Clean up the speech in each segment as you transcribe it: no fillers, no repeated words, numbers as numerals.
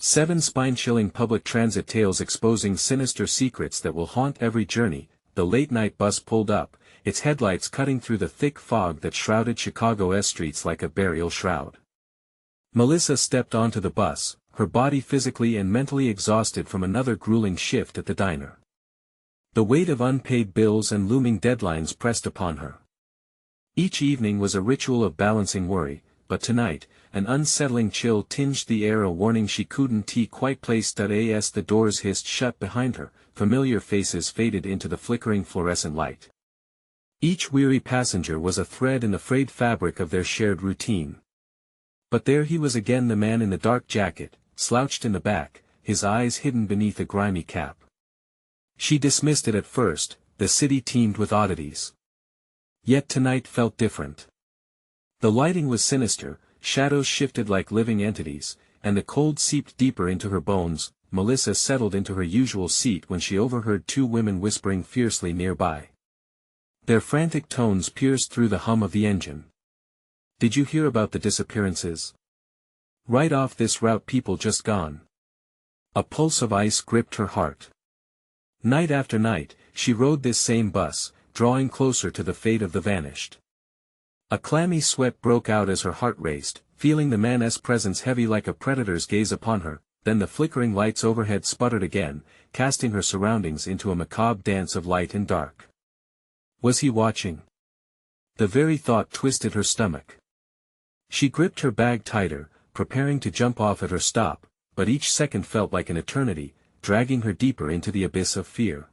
7 spine-chilling public transit tales exposing sinister secrets that will haunt every journey. The late-night bus pulled up, its headlights cutting through the thick fog that shrouded Chicago's streets like a burial shroud. Melissa stepped onto the bus, her body physically and mentally exhausted from another grueling shift at the diner. The weight of unpaid bills and looming deadlines pressed upon her. Each evening was a ritual of balancing worry, but tonight, an unsettling chill tinged the air, a warning she couldn't quite place. As the doors hissed shut behind her, familiar faces faded into the flickering fluorescent light. Each weary passenger was a thread in the frayed fabric of their shared routine. But there he was again, the man in the dark jacket, slouched in the back, his eyes hidden beneath a grimy cap. She dismissed it at first, the city teemed with oddities. Yet tonight felt different. The lighting was sinister, shadows shifted like living entities, and the cold seeped deeper into her bones. Melissa settled into her usual seat when she overheard 2 women whispering fiercely nearby. Their frantic tones pierced through the hum of the engine. "Did you hear about the disappearances? Right off this route, people just gone." A pulse of ice gripped her heart. Night after night, she rode this same bus, drawing closer to the fate of the vanished. A clammy sweat broke out as her heart raced, feeling the man's presence heavy like a predator's gaze upon her. Then the flickering lights overhead sputtered again, casting her surroundings into a macabre dance of light and dark. Was he watching? The very thought twisted her stomach. She gripped her bag tighter, preparing to jump off at her stop, but each second felt like an eternity, dragging her deeper into the abyss of fear.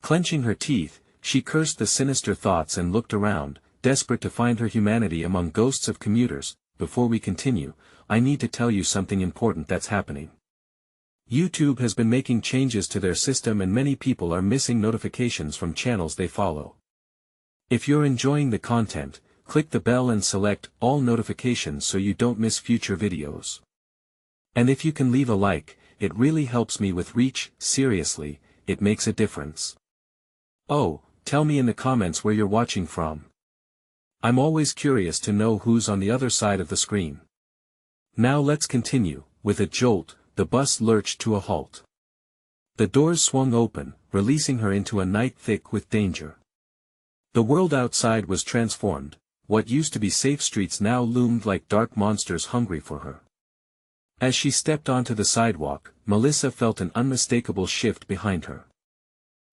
Clenching her teeth, she cursed the sinister thoughts and looked around, desperate to find her humanity among ghosts of commuters. Before we continue, I need to tell you something important that's happening. YouTube has been making changes to their system and many people are missing notifications from channels they follow. If you're enjoying the content, click the bell and select all notifications so you don't miss future videos. And if you can leave a like, it really helps me with reach. Seriously, it makes a difference. Oh, tell me in the comments where you're watching from. I'm always curious to know who's on the other side of the screen. Now let's continue. With a jolt, the bus lurched to a halt. The doors swung open, releasing her into a night thick with danger. The world outside was transformed. What used to be safe streets now loomed like dark monsters hungry for her. As she stepped onto the sidewalk, Melissa felt an unmistakable shift behind her.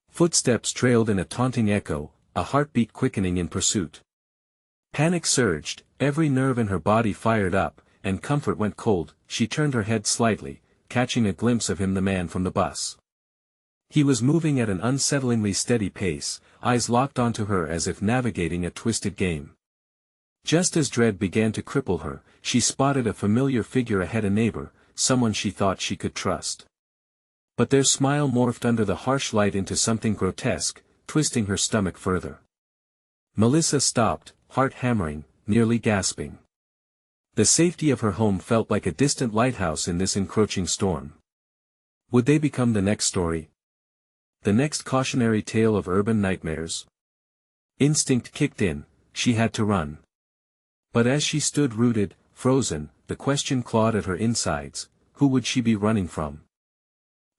Footsteps trailed in a taunting echo, a heartbeat quickening in pursuit. Panic surged, every nerve in her body fired up, and comfort went cold. She turned her head slightly, catching a glimpse of him, the man from the bus. He was moving at an unsettlingly steady pace, eyes locked onto her as if navigating a twisted game. Just as dread began to cripple her, she spotted a familiar figure ahead, a neighbor, someone she thought she could trust. But their smile morphed under the harsh light into something grotesque, twisting her stomach further. Melissa stopped, heart hammering, nearly gasping. The safety of her home felt like a distant lighthouse in this encroaching storm. Would they become the next story? The next cautionary tale of urban nightmares? Instinct kicked in, she had to run. But as she stood rooted, frozen, the question clawed at her insides: who would she be running from?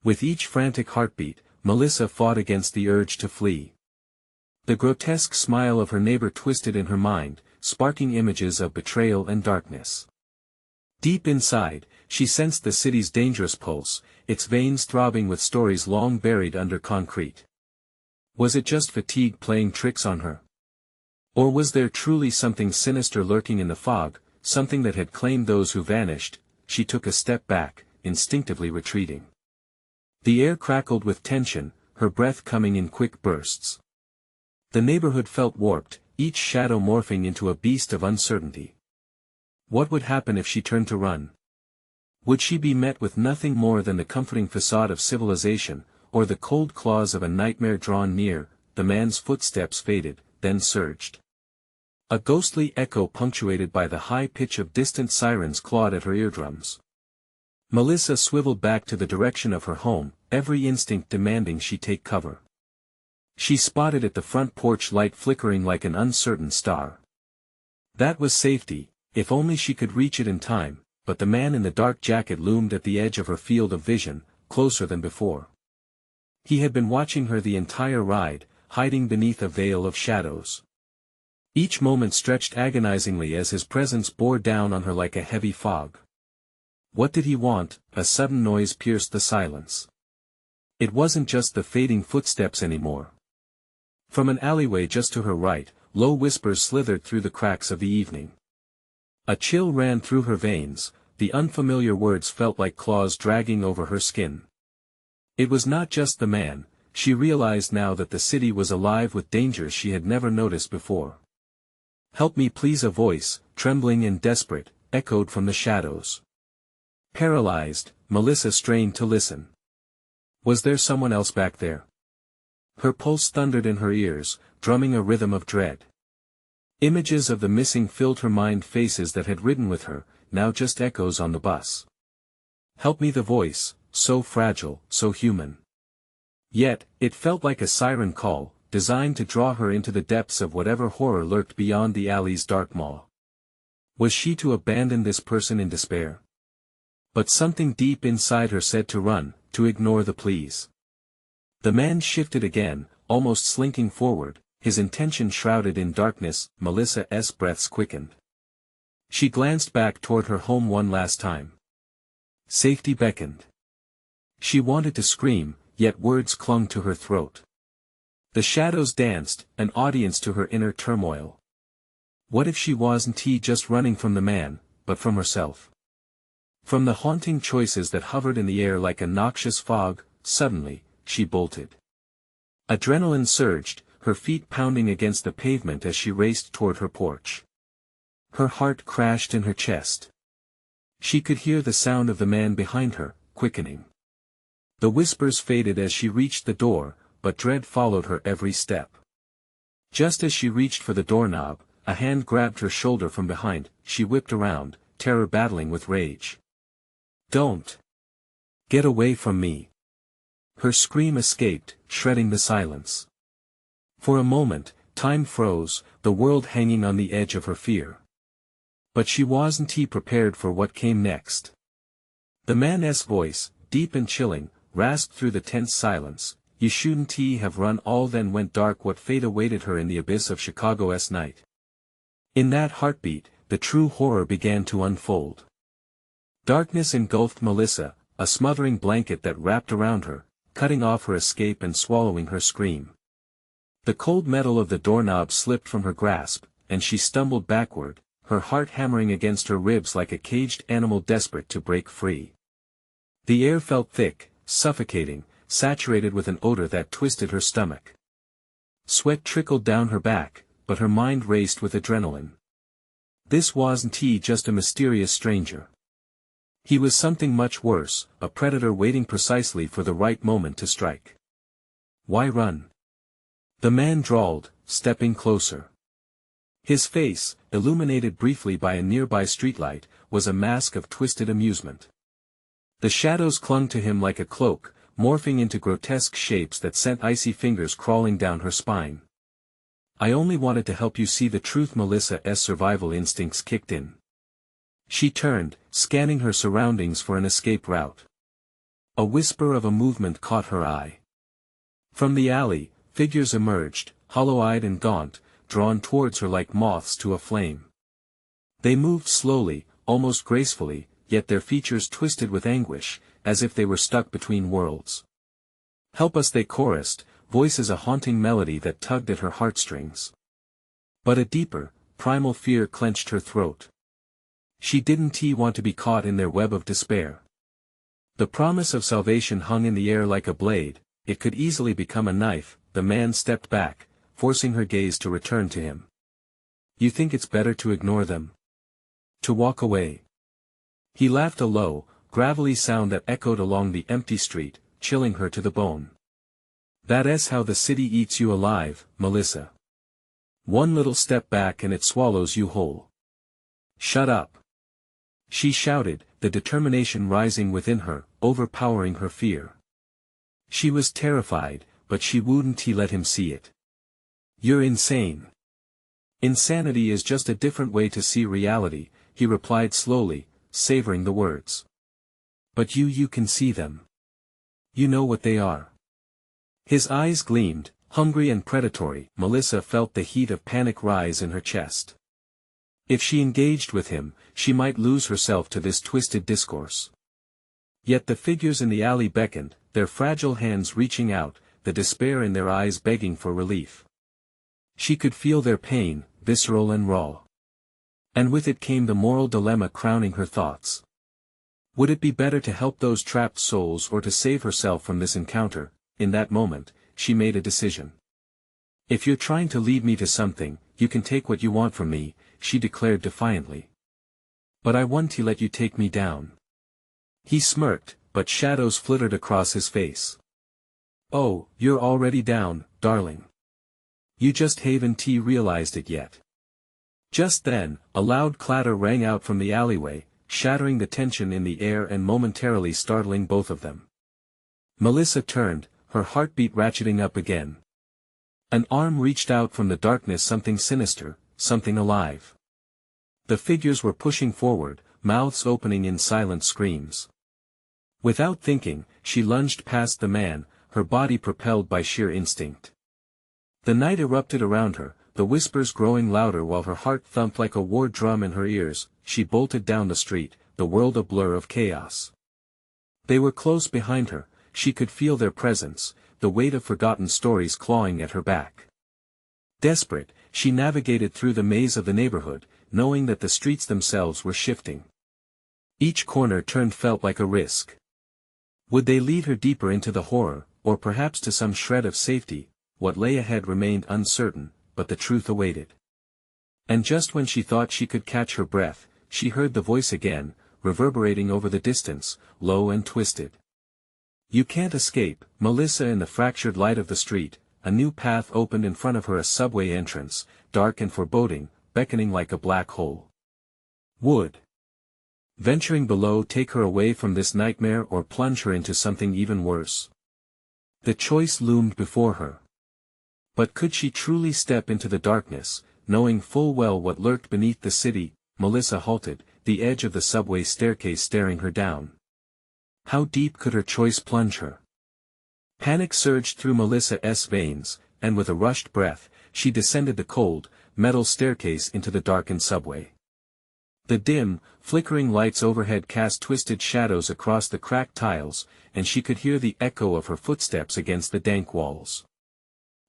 With each frantic heartbeat, Melissa fought against the urge to flee. The grotesque smile of her neighbor twisted in her mind, sparking images of betrayal and darkness. Deep inside, she sensed the city's dangerous pulse, its veins throbbing with stories long buried under concrete. Was it just fatigue playing tricks on her? Or was there truly something sinister lurking in the fog, something that had claimed those who vanished? She took a step back, instinctively retreating. The air crackled with tension, her breath coming in quick bursts. The neighborhood felt warped, each shadow morphing into a beast of uncertainty. What would happen if she turned to run? Would she be met with nothing more than the comforting facade of civilization, or the cold claws of a nightmare drawn near? The man's footsteps faded, then surged. A ghostly echo punctuated by the high pitch of distant sirens clawed at her eardrums. Melissa swiveled back to the direction of her home, every instinct demanding she take cover. She spotted at the front porch light flickering like an uncertain star. That was safety, if only she could reach it in time. but the man in the dark jacket loomed at the edge of her field of vision, closer than before. He had been watching her the entire ride, hiding beneath a veil of shadows. Each moment stretched agonizingly as his presence bore down on her like a heavy fog. What did he want? A sudden noise pierced the silence. It wasn't just the fading footsteps anymore. From an alleyway just to her right, low whispers slithered through the cracks of the evening. A chill ran through her veins, the unfamiliar words felt like claws dragging over her skin. It was not just the man, she realized now that the city was alive with dangers she had never noticed before. "Help me please," a voice, trembling and desperate, echoed from the shadows. Paralyzed, Melissa strained to listen. Was there someone else back there? Her pulse thundered in her ears, drumming a rhythm of dread. Images of the missing filled her mind, faces that had ridden with her, now just echoes on the bus. "Help me," the voice, so fragile, so human. Yet, it felt like a siren call, designed to draw her into the depths of whatever horror lurked beyond the alley's dark maw. Was she to abandon this person in despair? But something deep inside her said to run, to ignore the pleas. The man shifted again, almost slinking forward, his intention shrouded in darkness. Melissa's breaths quickened. She glanced back toward her home one last time. Safety beckoned. She wanted to scream, yet words clung to her throat. The shadows danced, an audience to her inner turmoil. What if she wasn't just running from the man, but from herself? From the haunting choices that hovered in the air like a noxious fog. Suddenly, she bolted. Adrenaline surged, her feet pounding against the pavement as she raced toward her porch. Her heart crashed in her chest. She could hear the sound of the man behind her, quickening. The whispers faded as she reached the door, but dread followed her every step. Just as she reached for the doorknob, a hand grabbed her shoulder from behind. She whipped around, terror battling with rage. "Don't! Get away from me!" Her scream escaped, shredding the silence. For a moment, time froze, the world hanging on the edge of her fear. But she wasn't prepared for what came next. The man's voice, deep and chilling, rasped through the tense silence. "You shouldn't have run." All then went dark. What fate awaited her in the abyss of Chicago's night? In that heartbeat, the true horror began to unfold. Darkness engulfed Melissa, a smothering blanket that wrapped around her, cutting off her escape and swallowing her scream. The cold metal of the doorknob slipped from her grasp, and she stumbled backward, her heart hammering against her ribs like a caged animal desperate to break free. The air felt thick, suffocating, saturated with an odor that twisted her stomach. Sweat trickled down her back, but her mind raced with adrenaline. This wasn't just a mysterious stranger. He was something much worse, a predator waiting precisely for the right moment to strike. "Why run?" the man drawled, stepping closer. His face, illuminated briefly by a nearby streetlight, was a mask of twisted amusement. The shadows clung to him like a cloak, morphing into grotesque shapes that sent icy fingers crawling down her spine. "I only wanted to help you see the truth." Melissa's survival instincts kicked in. She turned, scanning her surroundings for an escape route. A whisper of a movement caught her eye. From the alley, figures emerged, hollow-eyed and gaunt, drawn towards her like moths to a flame. They moved slowly, almost gracefully, yet their features twisted with anguish, as if they were stuck between worlds. "Help us," they chorused, voices a haunting melody that tugged at her heartstrings. But a deeper, primal fear clenched her throat. She didn't want to be caught in their web of despair. The promise of salvation hung in the air like a blade, it could easily become a knife. The man stepped back, forcing her gaze to return to him. "You think it's better to ignore them? To walk away?" He laughed, a low, gravelly sound that echoed along the empty street, chilling her to the bone. "That's how the city eats you alive, Melissa. One little step back and it swallows you whole." "Shut up!" she shouted, the determination rising within her, overpowering her fear. She was terrified, but she wouldn't let him see it. "You're insane." "Insanity is just a different way to see reality," he replied slowly, savoring the words. But you can see them. You know what they are. His eyes gleamed, hungry and predatory. Melissa felt the heat of panic rise in her chest. If she engaged with him, she might lose herself to this twisted discourse. Yet the figures in the alley beckoned, their fragile hands reaching out, the despair in their eyes begging for relief. She could feel their pain, visceral and raw. And with it came the moral dilemma crowning her thoughts. Would it be better to help those trapped souls or to save herself from this encounter? In that moment, she made a decision. If you're trying to lead me to something, you can take what you want from me, she declared defiantly. But I want to let you take me down. He smirked, but shadows flittered across his face. Oh, you're already down, darling. You just haven't realized it yet. Just then, a loud clatter rang out from the alleyway, shattering the tension in the air and momentarily startling both of them. Melissa turned, her heartbeat ratcheting up again. An arm reached out from the darkness, something sinister, something alive. The figures were pushing forward, mouths opening in silent screams. Without thinking, she lunged past the man, her body propelled by sheer instinct. The night erupted around her, the whispers growing louder while her heart thumped like a war drum in her ears. She bolted down the street, the world a blur of chaos. They were close behind her, she could feel their presence, the weight of forgotten stories clawing at her back. Desperate, she navigated through the maze of the neighborhood, knowing that the streets themselves were shifting. Each corner turned felt like a risk. Would they lead her deeper into the horror, or perhaps to some shred of safety? What lay ahead remained uncertain, but the truth awaited. And just when she thought she could catch her breath, she heard the voice again, reverberating over the distance, low and twisted. You can't escape, Melissa. In the fractured light of the street, a new path opened in front of her, a subway entrance, dark and foreboding, beckoning like a black hole. Would venturing below take her away from this nightmare or plunge her into something even worse? The choice loomed before her. But could she truly step into the darkness, knowing full well what lurked beneath the city? Melissa halted, the edge of the subway staircase staring her down. How deep could her choice plunge her? Panic surged through Melissa's veins, and with a rushed breath, she descended the cold, metal staircase into the darkened subway. The dim, flickering lights overhead cast twisted shadows across the cracked tiles, and she could hear the echo of her footsteps against the dank walls.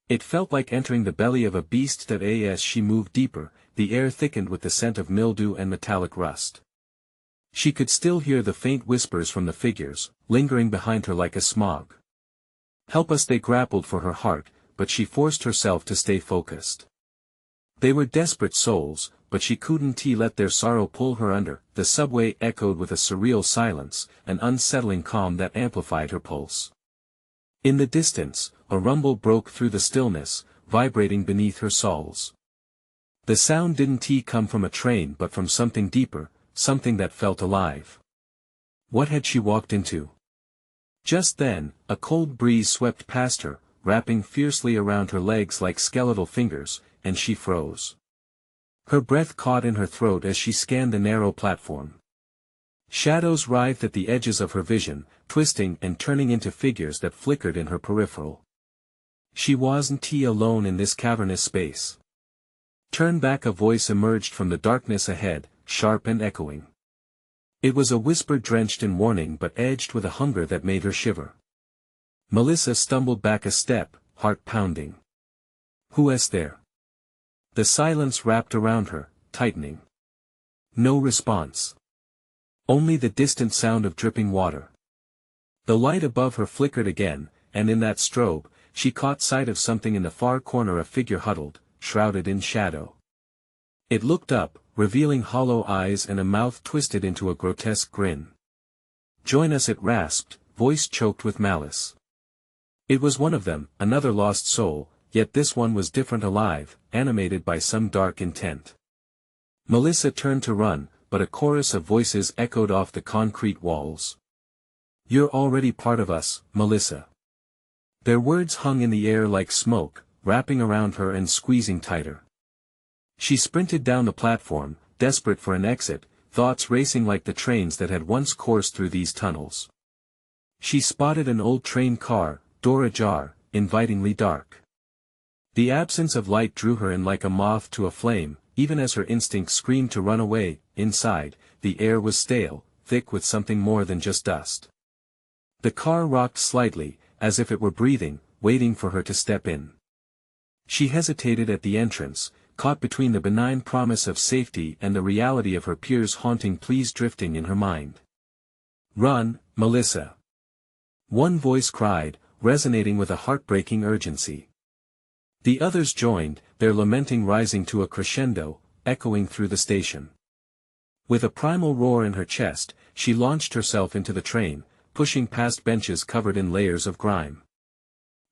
It felt like entering the belly of a beast. That as she moved deeper, the air thickened with the scent of mildew and metallic rust. She could still hear the faint whispers from the figures, lingering behind her like a smog. Help us, they grappled for her heart, but she forced herself to stay focused. They were desperate souls, but she couldn't let their sorrow pull her under. The subway echoed with a surreal silence, an unsettling calm that amplified her pulse. In the distance, a rumble broke through the stillness, vibrating beneath her soles. The sound didn't come from a train but from something deeper, something that felt alive. What had she walked into? Just then, a cold breeze swept past her, wrapping fiercely around her legs like skeletal fingers, and she froze. Her breath caught in her throat as she scanned the narrow platform. Shadows writhed at the edges of her vision, twisting and turning into figures that flickered in her peripheral. She wasn't alone in this cavernous space. Turn back, a voice emerged from the darkness ahead, sharp and echoing. It was a whisper drenched in warning but edged with a hunger that made her shiver. Melissa stumbled back a step, heart pounding. Who is there? The silence wrapped around her, tightening. No response. Only the distant sound of dripping water. The light above her flickered again, and in that strobe, she caught sight of something in the far corner, a figure huddled, shrouded in shadow. It looked up, revealing hollow eyes and a mouth twisted into a grotesque grin. Join us, it rasped, voice choked with malice. It was one of them, another lost soul, yet this one was different, alive, animated by some dark intent. Melissa turned to run, but a chorus of voices echoed off the concrete walls. You're already part of us, Melissa. Their words hung in the air like smoke, wrapping around her and squeezing tighter. She sprinted down the platform, desperate for an exit, thoughts racing like the trains that had once coursed through these tunnels. She spotted an old train car, door ajar, invitingly dark. The absence of light drew her in like a moth to a flame, even as her instinct screamed to run away. Inside, the air was stale, thick with something more than just dust. The car rocked slightly, as if it were breathing, waiting for her to step in. She hesitated at the entrance, caught between the benign promise of safety and the reality of her peers' haunting pleas drifting in her mind. "Run, Melissa!" One voice cried, resonating with a heartbreaking urgency. The others joined, their lamenting rising to a crescendo, echoing through the station. With a primal roar in her chest, she launched herself into the train, pushing past benches covered in layers of grime.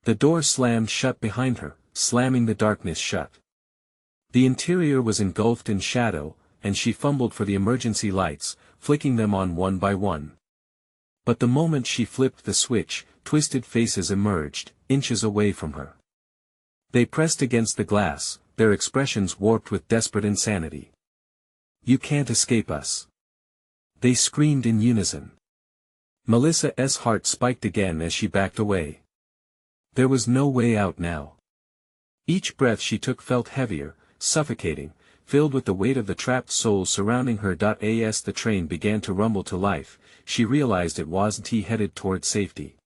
The door slammed shut behind her, slamming the darkness shut. The interior was engulfed in shadow, and she fumbled for the emergency lights, flicking them on one by one. But the moment she flipped the switch, twisted faces emerged, inches away from her. They pressed against the glass, their expressions warped with desperate insanity. "You can't escape us!" they screamed in unison. Melissa's heart spiked again as she backed away. There was no way out now. Each breath she took felt heavier, suffocating, filled with the weight of the trapped souls surrounding her. As the train began to rumble to life, she realized it wasn't headed toward safety.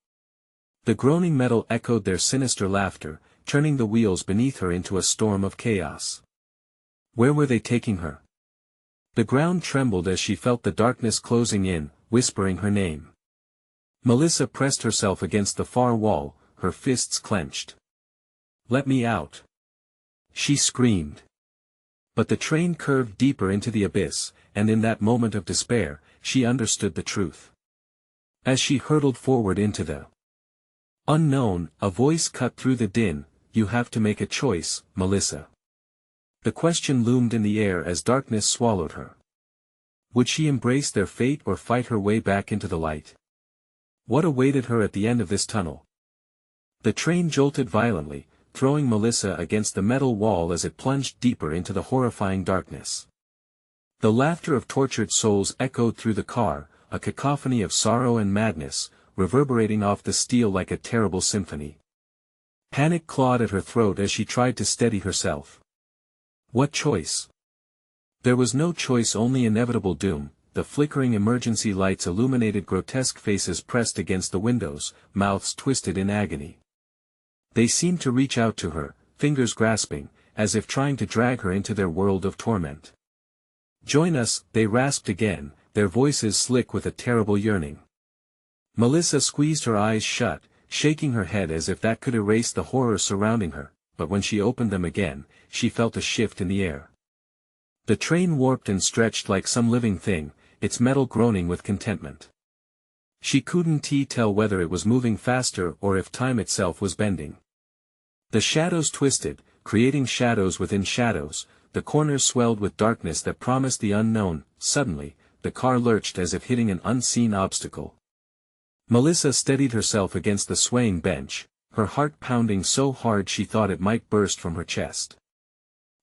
The groaning metal echoed their sinister laughter, turning the wheels beneath her into a storm of chaos. Where were they taking her? The ground trembled as she felt the darkness closing in, whispering her name. Melissa pressed herself against the far wall, her fists clenched. "Let me out!" she screamed. But the train curved deeper into the abyss, and in that moment of despair, she understood the truth. As she hurtled forward into the unknown, a voice cut through the din. "You have to make a choice, Melissa." The question loomed in the air as darkness swallowed her. Would she embrace their fate or fight her way back into the light? What awaited her at the end of this tunnel? The train jolted violently, throwing Melissa against the metal wall as it plunged deeper into the horrifying darkness. The laughter of tortured souls echoed through the car, a cacophony of sorrow and madness, reverberating off the steel like a terrible symphony. Panic clawed at her throat as she tried to steady herself. What choice? There was no choice, only inevitable doom. The flickering emergency lights illuminated grotesque faces pressed against the windows, mouths twisted in agony. They seemed to reach out to her, fingers grasping, as if trying to drag her into their world of torment. "Join us," they rasped again, their voices slick with a terrible yearning. Melissa squeezed her eyes shut, shaking her head as if that could erase the horror surrounding her, but when she opened them again, she felt a shift in the air. The train warped and stretched like some living thing, its metal groaning with contentment. She couldn't tell whether it was moving faster or if time itself was bending. The shadows twisted, creating shadows within shadows, the corners swelled with darkness that promised the unknown. Suddenly, the car lurched as if hitting an unseen obstacle. Melissa steadied herself against the swaying bench, her heart pounding so hard she thought it might burst from her chest.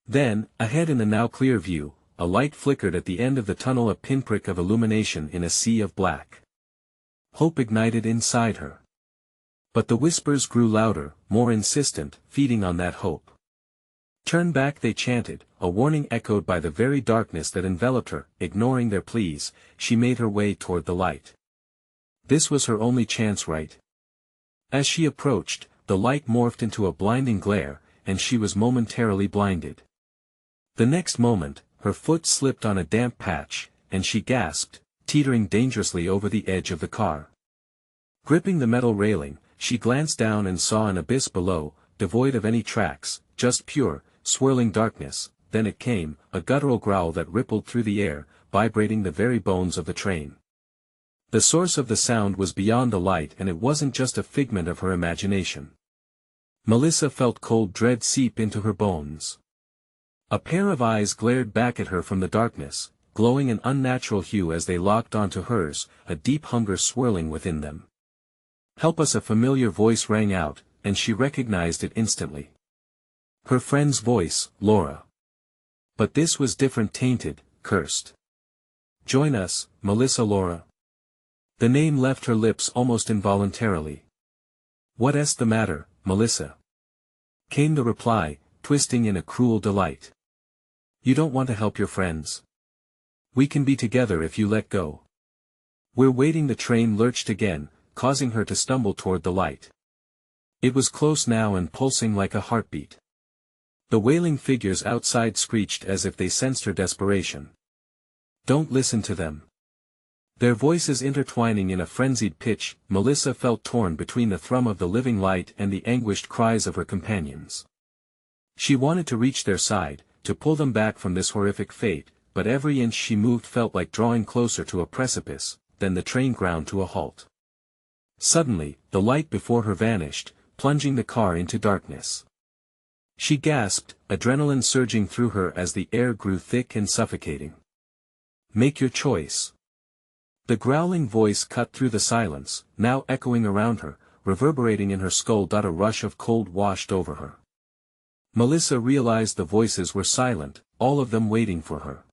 Then, ahead in the now clear view, a light flickered at the end of the tunnel, a pinprick of illumination in a sea of black. Hope ignited inside her. But the whispers grew louder, more insistent, feeding on that hope. "Turn back," they chanted, a warning echoed by the very darkness that enveloped her. Ignoring their pleas, she made her way toward the light. This was her only chance, right? As she approached, the light morphed into a blinding glare, and she was momentarily blinded. The next moment, her foot slipped on a damp patch, and she gasped, teetering dangerously over the edge of the car. Gripping the metal railing, she glanced down and saw an abyss below, devoid of any tracks, just pure, swirling darkness. Then it came, a guttural growl that rippled through the air, vibrating the very bones of the train. The source of the sound was beyond the light, and it wasn't just a figment of her imagination. Melissa felt cold dread seep into her bones. A pair of eyes glared back at her from the darkness, glowing an unnatural hue as they locked onto hers, a deep hunger swirling within them. "Help us!" a familiar voice rang out, and she recognized it instantly. Her friend's voice, Laura. But this was different, tainted, cursed. Join us, Melissa Laura. The name left her lips almost involuntarily. What's the matter, Melissa? Came the reply, twisting in a cruel delight. You don't want to help your friends. We can be together if you let go. We're waiting. The train lurched again, causing her to stumble toward the light. It was close now and pulsing like a heartbeat. The wailing figures outside screeched as if they sensed her desperation. Don't listen to them. Their voices intertwining in a frenzied pitch. Melissa felt torn between the thrum of the living light and the anguished cries of her companions. She wanted to reach their side, to pull them back from this horrific fate, but every inch she moved felt like drawing closer to a precipice. Then the train ground to a halt. Suddenly, the light before her vanished, plunging the car into darkness. She gasped, adrenaline surging through her as the air grew thick and suffocating. Make your choice. The growling voice cut through the silence, now echoing around her, reverberating in her skull. A rush of cold washed over her. Melissa realized the voices were silent, all of them waiting for her.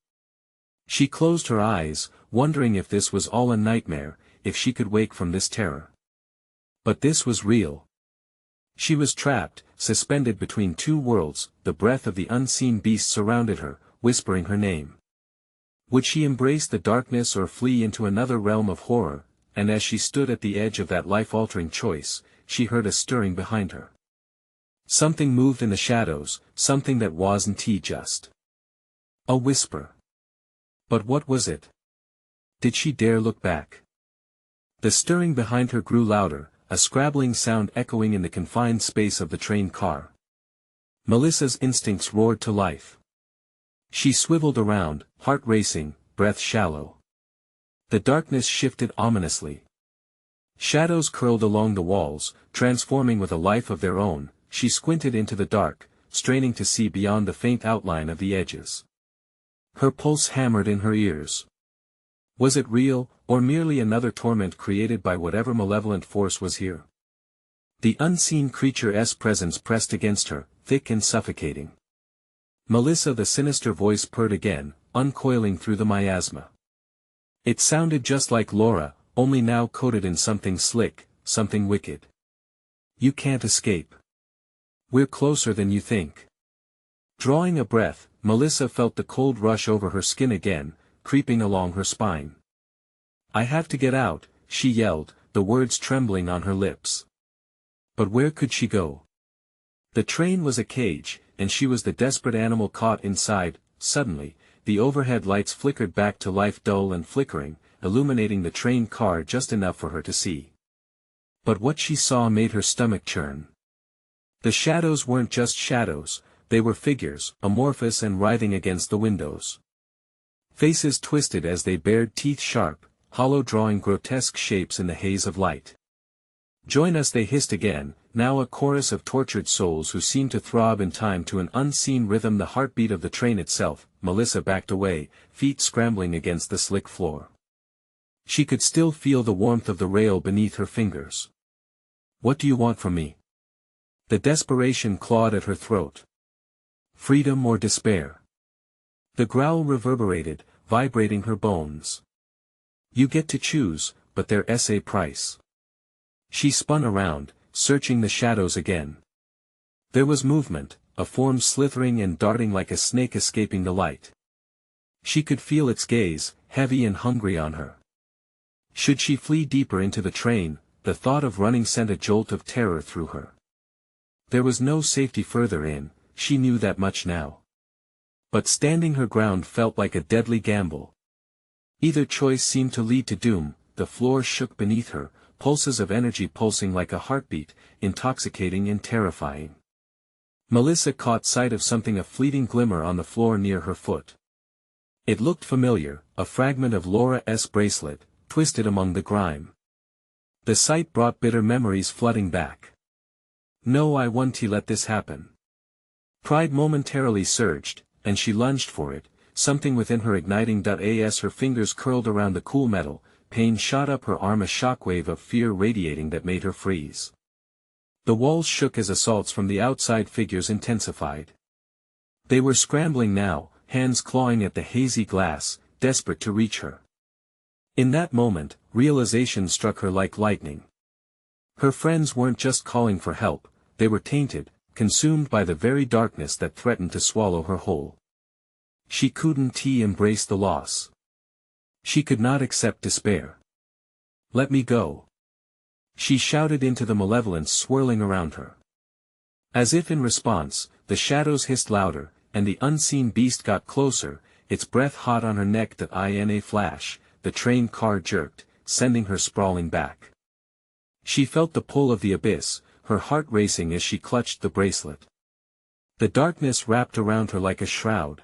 She closed her eyes, wondering if this was all a nightmare, if she could wake from this terror. But this was real. She was trapped, suspended between two worlds. The breath of the unseen beast surrounded her, whispering her name. Would she embrace the darkness or flee into another realm of horror? And as she stood at the edge of that life-altering choice, she heard a stirring behind her. Something moved in the shadows, something that wasn't just a whisper. But what was it? Did she dare look back? The stirring behind her grew louder, a scrabbling sound echoing in the confined space of the train car. Melissa's instincts roared to life. She swiveled around, heart racing, breath shallow. The darkness shifted ominously. Shadows curled along the walls, transforming with a life of their own. She squinted into the dark, straining to see beyond the faint outline of the edges. Her pulse hammered in her ears. Was it real, or merely another torment created by whatever malevolent force was here? The unseen creature's presence pressed against her, thick and suffocating. Melissa, the sinister voice purred again, uncoiling through the miasma. It sounded just like Laura, only now coated in something slick, something wicked. You can't escape. We're closer than you think. Drawing a breath, Melissa felt the cold rush over her skin again, creeping along her spine. I have to get out, she yelled, the words trembling on her lips. But where could she go? The train was a cage, and she was the desperate animal caught inside. Suddenly, the overhead lights flickered back to life, dull and flickering, illuminating the train car just enough for her to see. But what she saw made her stomach churn. The shadows weren't just shadows, they were figures, amorphous and writhing against the windows. Faces twisted as they bared teeth sharp, hollow, drawing grotesque shapes in the haze of light. Join us, they hissed again, now a chorus of tortured souls who seemed to throb in time to an unseen rhythm, the heartbeat of the train itself. Melissa backed away, feet scrambling against the slick floor. She could still feel the warmth of the rail beneath her fingers. What do you want from me? The desperation clawed at her throat. Freedom or despair? The growl reverberated, vibrating her bones. You get to choose, but there's a price. She spun around, searching the shadows again. There was movement, a form slithering and darting like a snake escaping the light. She could feel its gaze, heavy and hungry on her. Should she flee deeper into the train? The thought of running sent a jolt of terror through her. There was no safety further in, she knew that much now. But standing her ground felt like a deadly gamble. Either choice seemed to lead to doom. The floor shook beneath her, pulses of energy pulsing like a heartbeat, intoxicating and terrifying. Melissa caught sight of something, a fleeting glimmer on the floor near her foot. It looked familiar, a fragment of Laura's bracelet, twisted among the grime. The sight brought bitter memories flooding back. No, I won't let this happen. Pride momentarily surged, and she lunged for it, something within her igniting. As her fingers curled around the cool metal, pain shot up her arm, a shockwave of fear radiating that made her freeze. The walls shook as assaults from the outside figures intensified. They were scrambling now, hands clawing at the hazy glass, desperate to reach her. In that moment, realization struck her like lightning. Her friends weren't just calling for help, they were tainted, consumed by the very darkness that threatened to swallow her whole. She couldn't embrace the loss. She could not accept despair. "Let me go," she shouted into the malevolence swirling around her. As if in response, the shadows hissed louder, and the unseen beast got closer, its breath hot on her neck. That in a flash, the train car jerked, sending her sprawling back. She felt the pull of the abyss, her heart racing as she clutched the bracelet. The darkness wrapped around her like a shroud.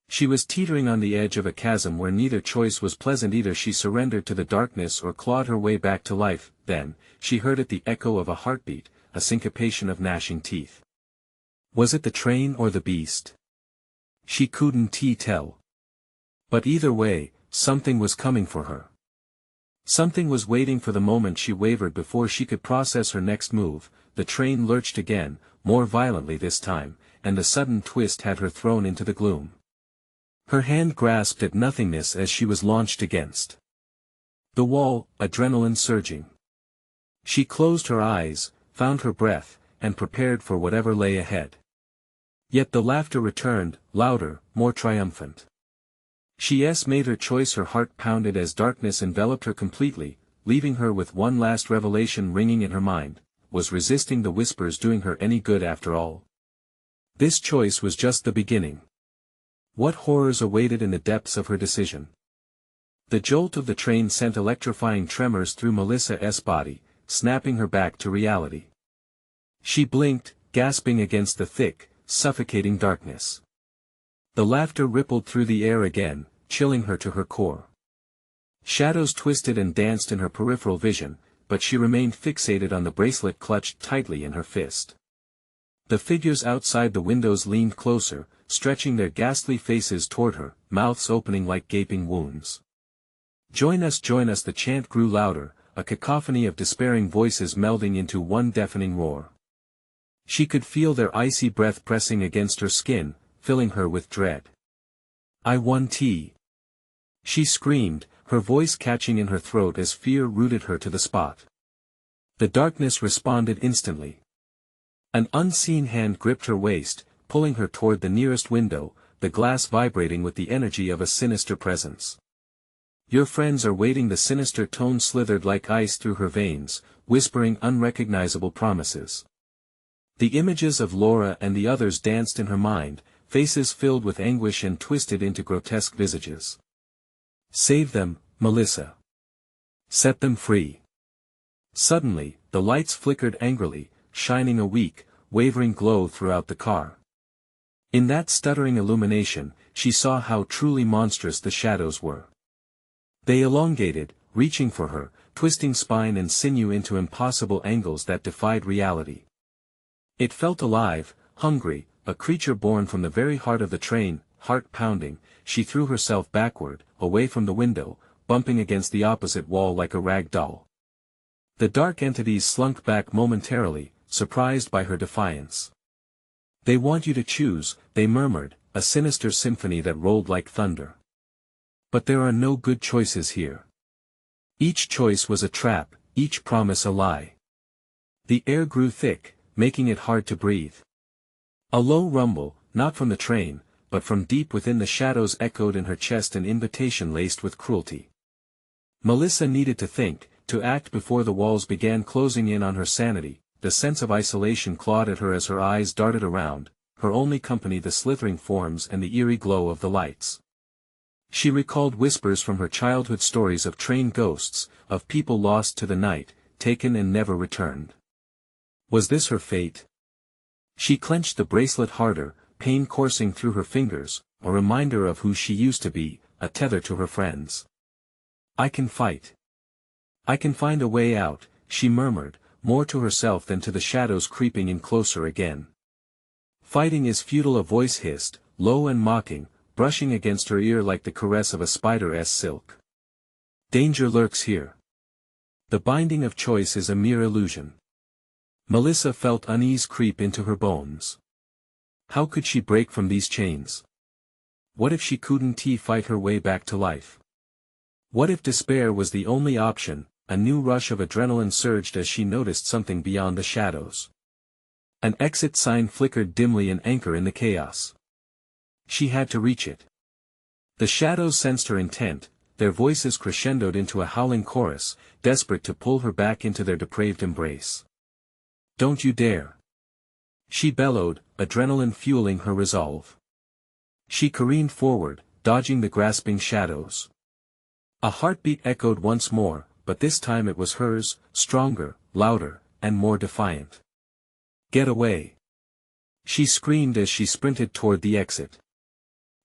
She was teetering on the edge of a chasm where neither choice was pleasant. Either she surrendered to the darkness or clawed her way back to life. Then, she heard it, the echo of a heartbeat, a syncopation of gnashing teeth. Was it the train or the beast? She couldn't tell. But either way, something was coming for her. Something was waiting for the moment. She wavered before she could process her next move. The train lurched again, more violently this time, and the sudden twist had her thrown into the gloom. Her hand grasped at nothingness as she was launched against the wall, adrenaline surging. She closed her eyes, found her breath, and prepared for whatever lay ahead. Yet the laughter returned, louder, more triumphant. She made her choice. Her heart pounded as darkness enveloped her completely, leaving her with one last revelation ringing in her mind. Was resisting the whispers doing her any good after all? This choice was just the beginning. What horrors awaited in the depths of her decision? The jolt of the train sent electrifying tremors through Melissa's body, snapping her back to reality. She blinked, gasping against the thick, suffocating darkness. The laughter rippled through the air again, chilling her to her core. Shadows twisted and danced in her peripheral vision, but she remained fixated on the bracelet clutched tightly in her fist. The figures outside the windows leaned closer, stretching their ghastly faces toward her, mouths opening like gaping wounds. Join us, the chant grew louder, a cacophony of despairing voices melding into one deafening roar. She could feel their icy breath pressing against her skin, filling her with dread. "I won tea!" She screamed, her voice catching in her throat as fear rooted her to the spot. The darkness responded instantly. An unseen hand gripped her waist, pulling her toward the nearest window, the glass vibrating with the energy of a sinister presence. "Your friends are waiting." The sinister tone slithered like ice through her veins, whispering unrecognizable promises. The images of Laura and the others danced in her mind, faces filled with anguish and twisted into grotesque visages. "Save them, Melissa. Set them free." Suddenly, the lights flickered angrily, shining a weak, wavering glow throughout the car. In that stuttering illumination, she saw how truly monstrous the shadows were. They elongated, reaching for her, twisting spine and sinew into impossible angles that defied reality. It felt alive, hungry, a creature born from the very heart of the train. Heart pounding, she threw herself backward, away from the window, bumping against the opposite wall like a rag doll. The dark entities slunk back momentarily, surprised by her defiance. "They want you to choose," they murmured, a sinister symphony that rolled like thunder. "But there are no good choices here. Each choice was a trap, each promise a lie." The air grew thick, making it hard to breathe. A low rumble, not from the train, but from deep within the shadows echoed in her chest, an invitation laced with cruelty. Melissa needed to think, to act before the walls began closing in on her sanity. The sense of isolation clawed at her as her eyes darted around, her only company the slithering forms and the eerie glow of the lights. She recalled whispers from her childhood, stories of train ghosts, of people lost to the night, taken and never returned. Was this her fate? She clenched the bracelet harder, pain coursing through her fingers, a reminder of who she used to be, a tether to her friends. "I can fight. I can find a way out," she murmured, more to herself than to the shadows creeping in closer again. "Fighting is futile," a voice hissed, low and mocking, brushing against her ear like the caress of a spider's silk. "Danger lurks here. The binding of choice is a mere illusion." Melissa felt unease creep into her bones. How could she break from these chains? What if she couldn't fight her way back to life? What if despair was the only option? A new rush of adrenaline surged as she noticed something beyond the shadows. An exit sign flickered dimly, an anchor in the chaos. She had to reach it. The shadows sensed her intent, their voices crescendoed into a howling chorus, desperate to pull her back into their depraved embrace. "Don't you dare!" she bellowed, adrenaline fueling her resolve. She careened forward, dodging the grasping shadows. A heartbeat echoed once more, but this time it was hers, stronger, louder, and more defiant. "Get away!" she screamed as she sprinted toward the exit.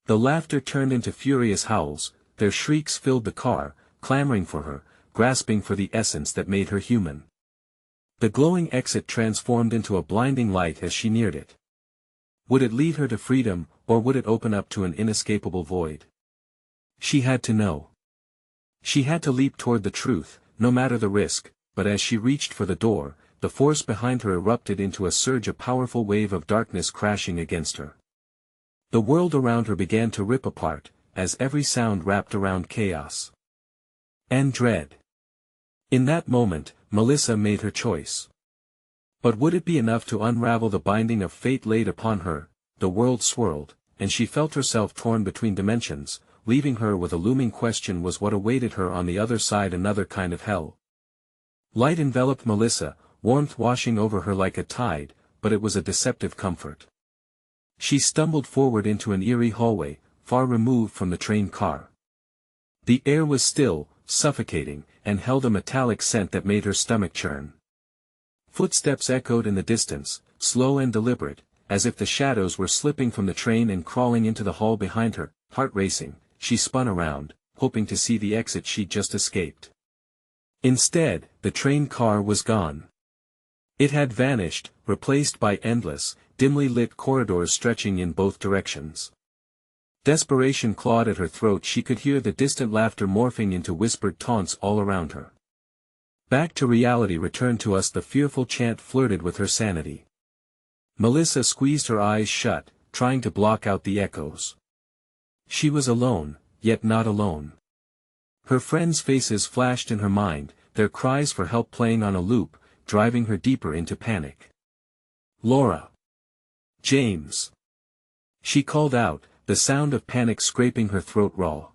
The laughter turned into furious howls, their shrieks filled the car, clamoring for her, grasping for the essence that made her human. The glowing exit transformed into a blinding light as she neared it. Would it lead her to freedom, or would it open up to an inescapable void? She had to know. She had to leap toward the truth, no matter the risk, but as she reached for the door, the force behind her erupted into a surge, a powerful wave of darkness crashing against her. The world around her began to rip apart, as every sound wrapped around chaos and dread. In that moment, Melissa made her choice. But would it be enough to unravel the binding of fate laid upon her? The world swirled, and she felt herself torn between dimensions, leaving her with a looming question: was what awaited her on the other side another kind of hell? Light enveloped Melissa, warmth washing over her like a tide, but it was a deceptive comfort. She stumbled forward into an eerie hallway, far removed from the train car. The air was still, suffocating, and held a metallic scent that made her stomach churn. Footsteps echoed in the distance, slow and deliberate, as if the shadows were slipping from the train and crawling into the hall behind her. Heart racing, she spun around, hoping to see the exit she'd just escaped. Instead, the train car was gone. It had vanished, replaced by endless, dimly lit corridors stretching in both directions. Desperation clawed at her throat. She could hear the distant laughter morphing into whispered taunts all around her. "Back to reality, return to us," the fearful chant flirted with her sanity. Melissa squeezed her eyes shut, trying to block out the echoes. She was alone, yet not alone. Her friends' faces flashed in her mind, their cries for help playing on a loop, driving her deeper into panic. "Laura! James!" she called out, the sound of panic scraping her throat raw.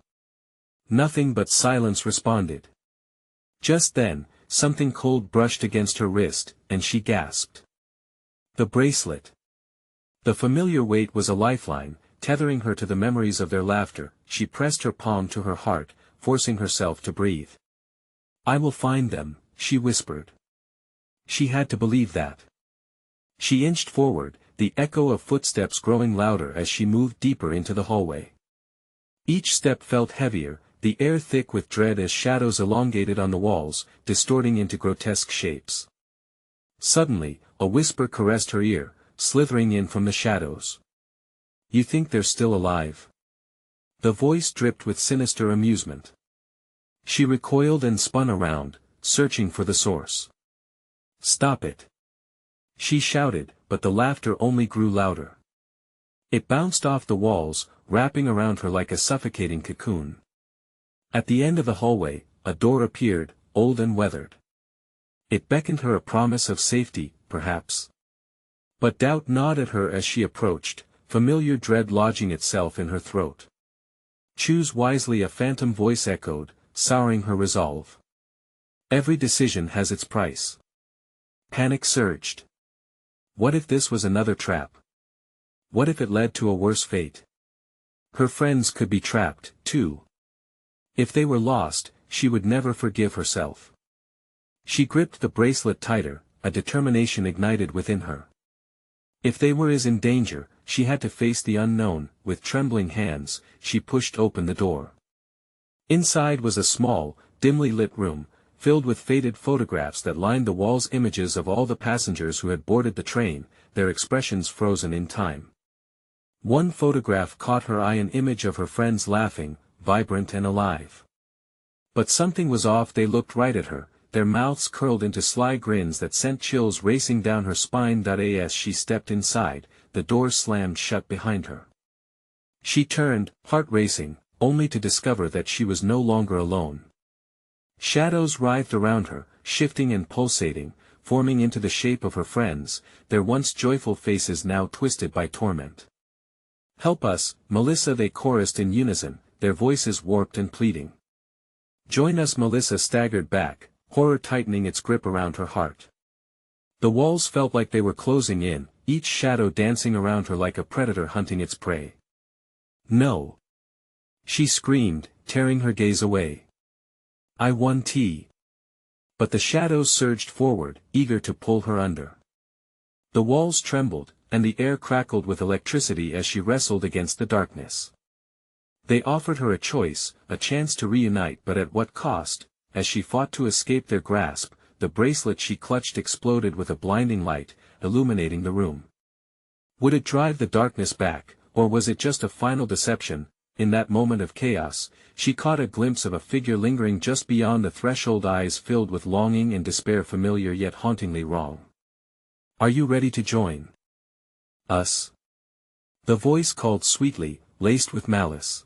Nothing but silence responded. Just then, something cold brushed against her wrist, and she gasped. The bracelet. The familiar weight was a lifeline, tethering her to the memories of their laughter. She pressed her palm to her heart, forcing herself to breathe. "I will find them," she whispered. She had to believe that. She inched forward, the echo of footsteps growing louder as she moved deeper into the hallway. Each step felt heavier, the air thick with dread as shadows elongated on the walls, distorting into grotesque shapes. Suddenly, a whisper caressed her ear, slithering in from the shadows. "You think they're still alive?" The voice dripped with sinister amusement. She recoiled and spun around, searching for the source. "Stop it!" she shouted, but the laughter only grew louder. It bounced off the walls, wrapping around her like a suffocating cocoon. At the end of the hallway, a door appeared, old and weathered. It beckoned her, a promise of safety, perhaps. But doubt gnawed at her as she approached, familiar dread lodging itself in her throat. "Choose wisely," a phantom voice echoed, souring her resolve. "Every decision has its price." Panic surged. What if this was another trap? What if it led to a worse fate? Her friends could be trapped, too. If they were lost, she would never forgive herself. She gripped the bracelet tighter, a determination ignited within her. If they were in danger, she had to face the unknown. With trembling hands, she pushed open the door. Inside was a small, dimly lit room, filled with faded photographs that lined the walls, images of all the passengers who had boarded the train, their expressions frozen in time. One photograph caught her eye, an image of her friends laughing, vibrant and alive. But something was off. They looked right at her, their mouths curled into sly grins that sent chills racing down her spine. As she stepped inside, the door slammed shut behind her. She turned, heart racing, only to discover that she was no longer alone. Shadows writhed around her, shifting and pulsating, forming into the shape of her friends, their once joyful faces now twisted by torment. "Help us, Melissa," they chorused in unison, their voices warped and pleading. "Join us." Melissa staggered back, horror tightening its grip around her heart. The walls felt like they were closing in, each shadow dancing around her like a predator hunting its prey. "No!" she screamed, tearing her gaze away. "I want." But the shadows surged forward, eager to pull her under. The walls trembled, and the air crackled with electricity as she wrestled against the darkness. They offered her a choice, a chance to reunite, but at what cost? As she fought to escape their grasp, the bracelet she clutched exploded with a blinding light, illuminating the room. Would it drive the darkness back, or was it just a final deception? In that moment of chaos, she caught a glimpse of a figure lingering just beyond the threshold, eyes filled with longing and despair, familiar yet hauntingly wrong. "Are you ready to join us?" the voice called sweetly, laced with malice.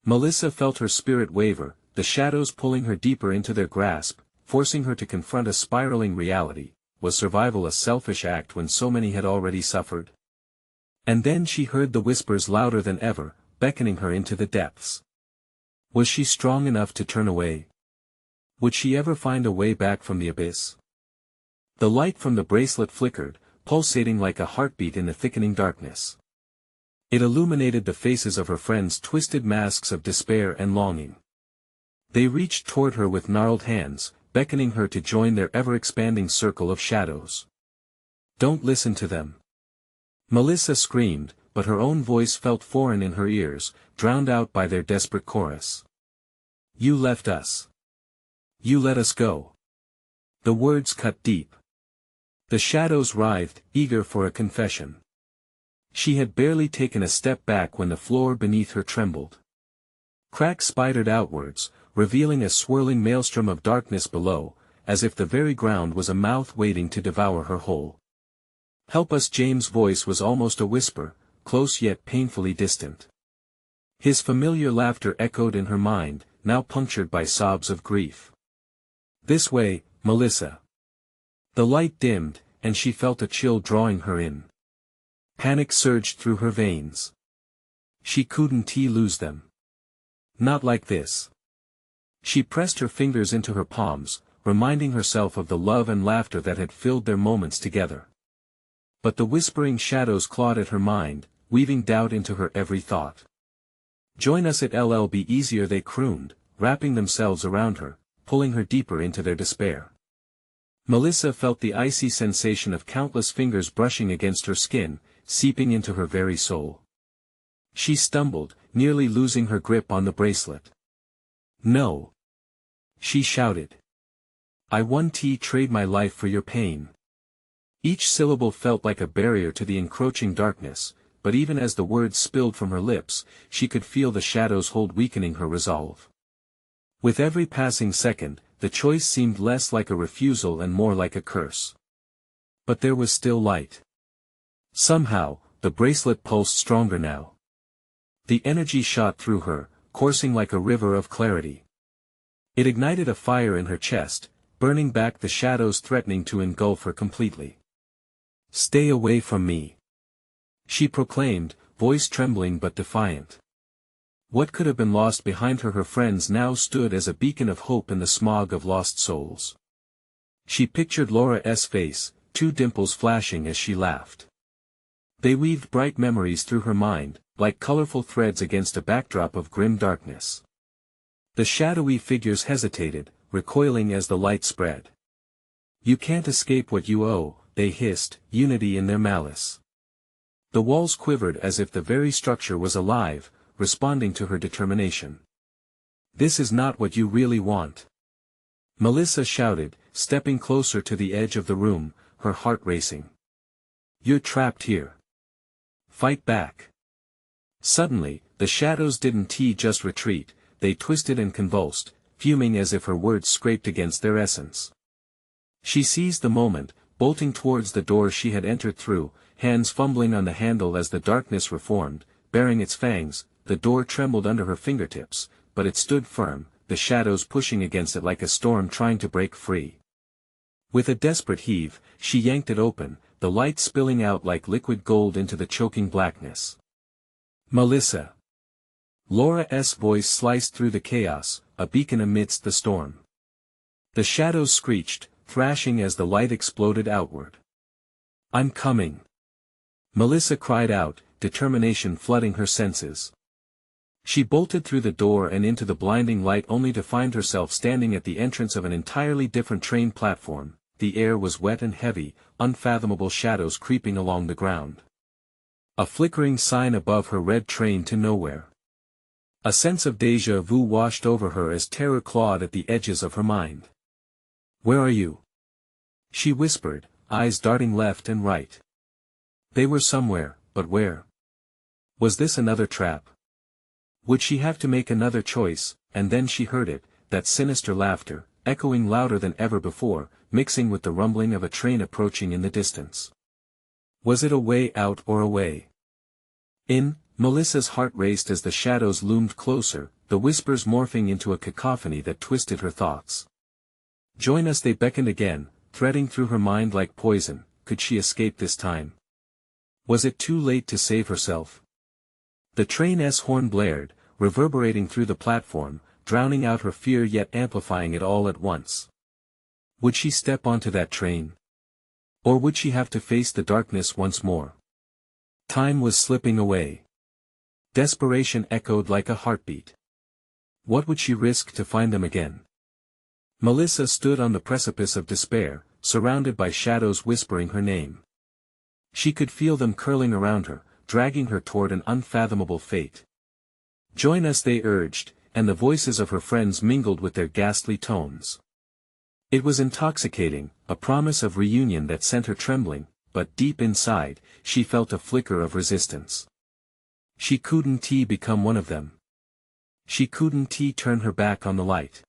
Melissa felt her spirit waver, the shadows pulling her deeper into their grasp, forcing her to confront a spiraling reality. Was survival a selfish act when so many had already suffered? And then she heard the whispers louder than ever, beckoning her into the depths. Was she strong enough to turn away? Would she ever find a way back from the abyss? The light from the bracelet flickered, pulsating like a heartbeat in the thickening darkness. It illuminated the faces of her friends, twisted masks of despair and longing. They reached toward her with gnarled hands, beckoning her to join their ever-expanding circle of shadows. "Don't listen to them!" Melissa screamed, but her own voice felt foreign in her ears, drowned out by their desperate chorus. "You left us. You let us go." The words cut deep. The shadows writhed, eager for a confession. She had barely taken a step back when the floor beneath her trembled. Cracks spidered outwards, revealing a swirling maelstrom of darkness below, as if the very ground was a mouth waiting to devour her whole. "Help us!" James' voice was almost a whisper, close yet painfully distant. His familiar laughter echoed in her mind, now punctured by sobs of grief. "This way, Melissa." The light dimmed, and she felt a chill drawing her in. Panic surged through her veins. She couldn't lose them. Not like this. She pressed her fingers into her palms, reminding herself of the love and laughter that had filled their moments together. But the whispering shadows clawed at her mind, weaving doubt into her every thought. "Join us, it'll be easier," they crooned, wrapping themselves around her, pulling her deeper into their despair. Melissa felt the icy sensation of countless fingers brushing against her skin, seeping into her very soul. She stumbled, nearly losing her grip on the bracelet. "No!" she shouted. "I won't trade my life for your pain." Each syllable felt like a barrier to the encroaching darkness, but even as the words spilled from her lips, she could feel the shadows' hold weakening her resolve. With every passing second, the choice seemed less like a refusal and more like a curse. But there was still light. Somehow, the bracelet pulsed stronger now. The energy shot through her, coursing like a river of clarity. It ignited a fire in her chest, burning back the shadows, threatening to engulf her completely. "Stay away from me," she proclaimed, voice trembling but defiant. What could have been lost behind her friends now stood as a beacon of hope in the smog of lost souls. She pictured Laura's face, two dimples flashing as she laughed. They weaved bright memories through her mind, like colorful threads against a backdrop of grim darkness. The shadowy figures hesitated, recoiling as the light spread. "You can't escape what you owe," they hissed, unity in their malice. The walls quivered as if the very structure was alive, responding to her determination. "This is not what you really want," Melissa shouted, stepping closer to the edge of the room, her heart racing. "You're trapped here. Fight back." Suddenly, the shadows didn't just retreat, they twisted and convulsed, fuming as if her words scraped against their essence. She seized the moment, bolting towards the door she had entered through, hands fumbling on the handle as the darkness reformed, baring its fangs, the door trembled under her fingertips, but it stood firm, the shadows pushing against it like a storm trying to break free. With a desperate heave, she yanked it open, the light spilling out like liquid gold into the choking blackness. "Melissa!" Laura's voice sliced through the chaos, a beacon amidst the storm. The shadows screeched, thrashing as the light exploded outward. "I'm coming!" Melissa cried out, determination flooding her senses. She bolted through the door and into the blinding light only to find herself standing at the entrance of an entirely different train platform. The air was wet and heavy, unfathomable shadows creeping along the ground. A flickering sign above her read "Train to Nowhere." A sense of déjà vu washed over her as terror clawed at the edges of her mind. "Where are you?" she whispered, eyes darting left and right. They were somewhere, but where? Was this another trap? Would she have to make another choice? And then she heard it, that sinister laughter, echoing louder than ever before, mixing with the rumbling of a train approaching in the distance. Was it a way out or a way in? Melissa's heart raced as the shadows loomed closer, the whispers morphing into a cacophony that twisted her thoughts. "Join us," they beckoned again, threading through her mind like poison. Could she escape this time? Was it too late to save herself? The train's horn blared, reverberating through the platform, drowning out her fear yet amplifying it all at once. Would she step onto that train? Or would she have to face the darkness once more? Time was slipping away. Desperation echoed like a heartbeat. What would she risk to find them again? Melissa stood on the precipice of despair, surrounded by shadows whispering her name. She could feel them curling around her, dragging her toward an unfathomable fate. "Join us," they urged, and the voices of her friends mingled with their ghastly tones. It was intoxicating, a promise of reunion that sent her trembling, but deep inside, she felt a flicker of resistance. She couldn't become one of them. She couldn't turn her back on the light.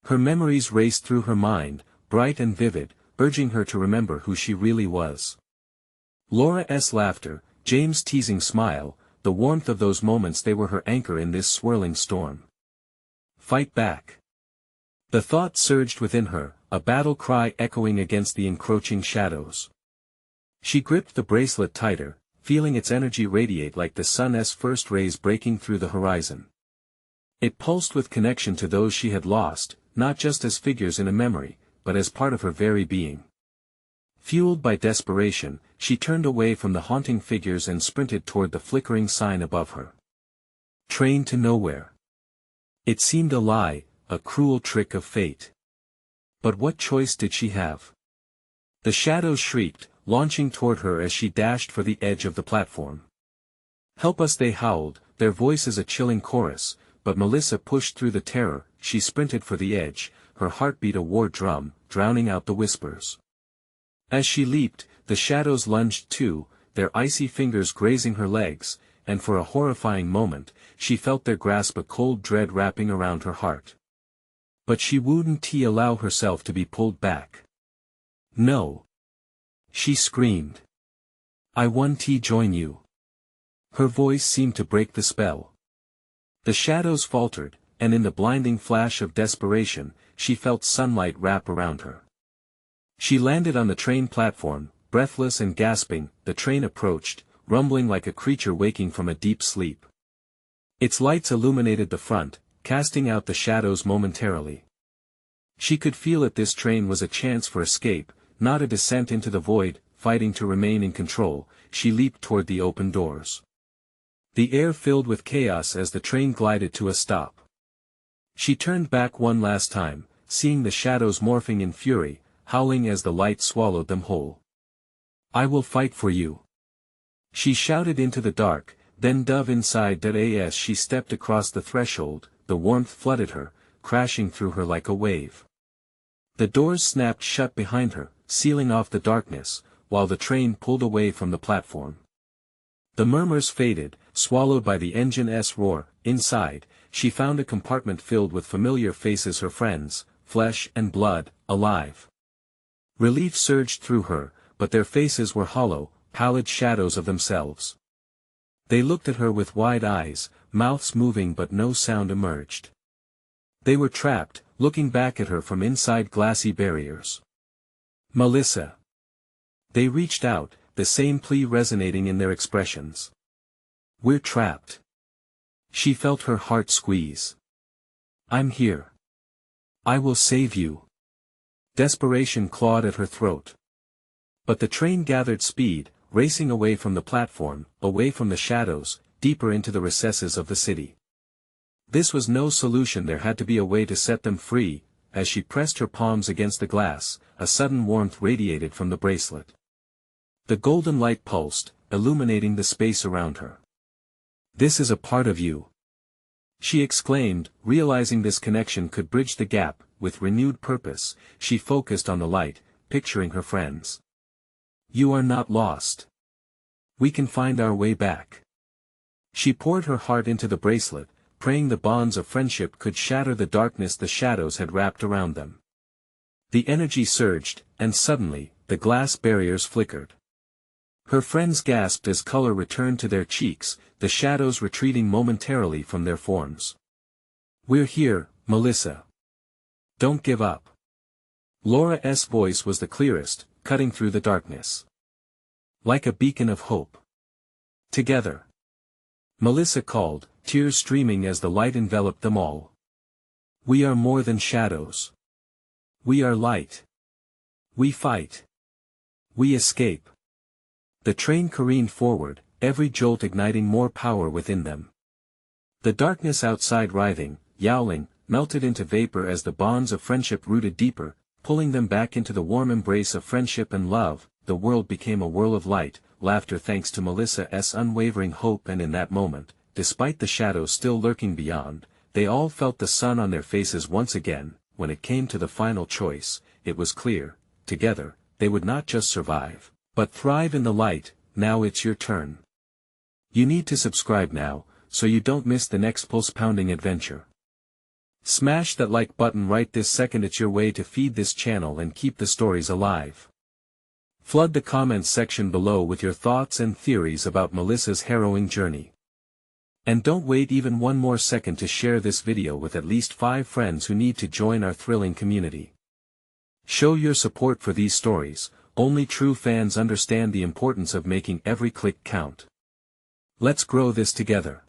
Her memories raced through her mind, bright and vivid, urging her to remember who she really was. Laura's laughter, James' teasing smile, the warmth of those moments, they were her anchor in this swirling storm. Fight back. The thought surged within her, a battle cry echoing against the encroaching shadows. She gripped the bracelet tighter, feeling its energy radiate like the sun's first rays breaking through the horizon. It pulsed with connection to those she had lost, not just as figures in a memory, but as part of her very being. Fueled by desperation, she turned away from the haunting figures and sprinted toward the flickering sign above her. Train to Nowhere. It seemed a lie, a cruel trick of fate. But what choice did she have? The shadows shrieked, launching toward her as she dashed for the edge of the platform. "Help us," they howled, their voices a chilling chorus, but Melissa pushed through the terror. She sprinted for the edge, her heartbeat a war drum, drowning out the whispers. As she leaped, the shadows lunged too, their icy fingers grazing her legs, and for a horrifying moment, she felt their grasp, a cold dread wrapping around her heart. But she wouldn't allow herself to be pulled back. "No!" she screamed. "I want to join you." Her voice seemed to break the spell. The shadows faltered, and in the blinding flash of desperation, she felt sunlight wrap around her. She landed on the train platform, breathless and gasping. The train approached, rumbling like a creature waking from a deep sleep. Its lights illuminated the front, casting out the shadows momentarily. She could feel that this train was a chance for escape, not a descent into the void. Fighting to remain in control, she leaped toward the open doors. The air filled with chaos as the train glided to a stop. She turned back one last time, seeing the shadows morphing in fury, howling as the light swallowed them whole. "I will fight for you," she shouted into the dark, then dove inside. As she stepped across the threshold, the warmth flooded her, crashing through her like a wave. The doors snapped shut behind her, sealing off the darkness, while the train pulled away from the platform. The murmurs faded, swallowed by the engine's roar. Inside, she found a compartment filled with familiar faces, her friends, flesh and blood, alive. Relief surged through her, but their faces were hollow, pallid shadows of themselves. They looked at her with wide eyes, mouths moving but no sound emerged. They were trapped, looking back at her from inside glassy barriers. Melissa. They reached out, the same plea resonating in their expressions. We're trapped. She felt her heart squeeze. I'm here. I will save you. Desperation clawed at her throat. But the train gathered speed, racing away from the platform, away from the shadows, deeper into the recesses of the city. This was no solution. There had to be a way to set them free. As she pressed her palms against the glass, a sudden warmth radiated from the bracelet. The golden light pulsed, illuminating the space around her. This is a part of you. She exclaimed, realizing this connection could bridge the gap. With renewed purpose, she focused on the light, picturing her friends. You are not lost. We can find our way back. She poured her heart into the bracelet, praying the bonds of friendship could shatter the darkness the shadows had wrapped around them. The energy surged, and suddenly, the glass barriers flickered. Her friends gasped as color returned to their cheeks, the shadows retreating momentarily from their forms. We're here, Melissa. Don't give up. Laura's voice was the clearest, cutting through the darkness. Like a beacon of hope. Together. Melissa called, tears streaming as the light enveloped them all. We are more than shadows. We are light. We fight. We escape. The train careened forward, every jolt igniting more power within them. The darkness outside writhing, yowling, melted into vapor as the bonds of friendship rooted deeper, pulling them back into the warm embrace of friendship and love. The world became a whirl of light, laughter thanks to Melissa's unwavering hope, and in that moment, despite the shadows still lurking beyond, they all felt the sun on their faces once again. When it came to the final choice, it was clear, together, they would not just survive, but thrive in the light. Now it's your turn. You need to subscribe now, so you don't miss the next pulse-pounding adventure. Smash that like button right this second. It's your way to feed this channel and keep the stories alive. Flood the comments section below with your thoughts and theories about Melissa's harrowing journey. And don't wait even one more second to share this video with at least 5 friends who need to join our thrilling community. Show your support for these stories. Only true fans understand the importance of making every click count. Let's grow this together.